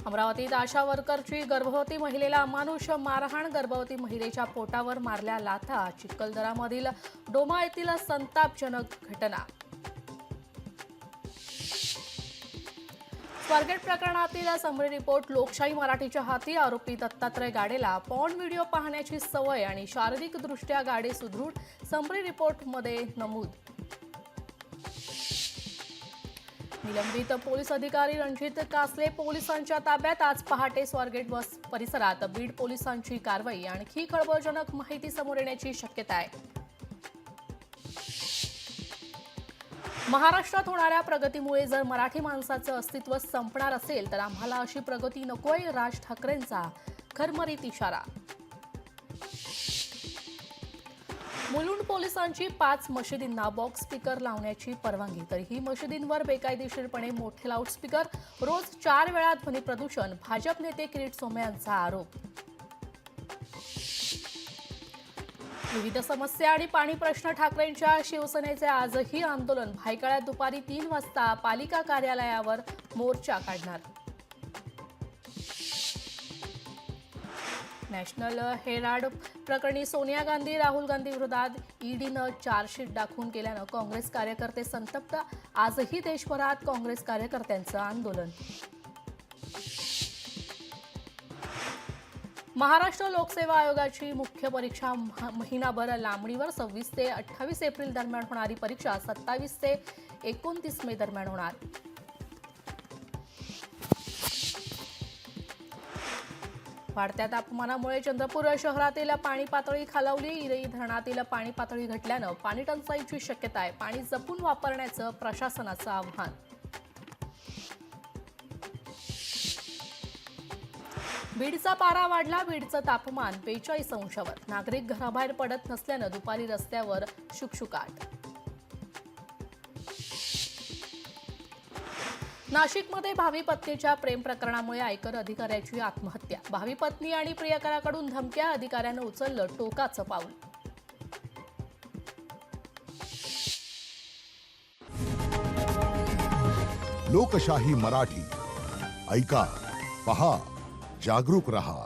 अमरावतीत आशा वर्करची गर्भवती महिलेला अमानुष मारहाण, गर्भवती महिलेच्या पोटावर मारल्या लाथा. चिखलदरामधील डोमा येथील संतापजनक घटना. स्वारगेट प्रकरणातील समरी रिपोर्ट लोकशाही मराठीच्या हाती. आरोपी दत्तात्रय गाडेला पॉर्न व्हिडिओ पाहण्याची सवय आणि शारीरिकदृष्ट्या गाडे सुदृढ, समरी रिपोर्टमध्ये नमूद. निलंबित पोलीस अधिकारी रणजित कासले पोलिसांच्या ताब्यात. आज पहाटे स्वारगेट बस परिसरात बीड पोलिसांची कारवाई. आणखी खळबळजनक माहिती समोर येण्याची शक्यता आहे. महाराष्ट्रात होणाऱ्या प्रगतीमुळे जर मराठी माणसाचं अस्तित्व संपणार असेल तर आम्हाला अशी प्रगती नकोय. राज ठाकरेंचा खरमरीत इशारा. मुलुंड पोलिसांची 5 मशिदींना बॉक्स स्पीकर लावण्याची परवानगी. तरीही मशिदींवर बेकायदेशीरपणे मोठे लाऊडस्पीकर. रोज 4 वेळा ध्वनी प्रदूषण. भाजप नेते किरीट सोमय्या यांचा आरोप. विविध समस्या आणि पाणी प्रश्न. ठाकरेंच्या शिवसेनेचे आजही आंदोलन. भायखळ्यात दुपारी 3 वाजता पालिका कार्यालयावर मोर्चा काढणार. नॅशनल हेराल्ड प्रकरणी सोनिया गांधी राहुल गांधी विरोधात ईडीनं चार्जशीट दाखल केल्यानं काँग्रेस कार्यकर्ते संतप्त. आजही देशभरात काँग्रेस कार्यकर्त्यांचं आंदोलन. महाराष्ट्र लोकसेवा आयोगाची मुख्य परीक्षा महिनाभर लांबणीवर. 26 ते 28 एप्रिल दरम्यान होणारी परीक्षा 27 ते 29 मे दरम्यान होणार. वाढत्या तापमानामुळे चंद्रपूर शहरातील पाणी पातळी खालावली. इरई धरणातील पाणी पातळी घटल्यानं पाणी टंचाईची शक्यता आहे. पाणी जपून वापरण्याचं प्रशासनाचं आवाहन. बीडचा पारा वाढला. बीडचं तापमान 42 अंशावर. नागरिक घराबाहेर पडत नसल्यानं दुपारी रस्त्यावर शुकशुकाट. नाशिकमध्ये भावी पत्नीच्या प्रेम प्रकरणामुळे आयकर अधिकाऱ्याची आत्महत्या. भावी पत्नी आणि प्रियकराकडून धमक्या. अधिकाऱ्यानं उचललं टोकाचं पाऊल. लोकशाही मराठी ऐका, पहा, जागरूक रहा.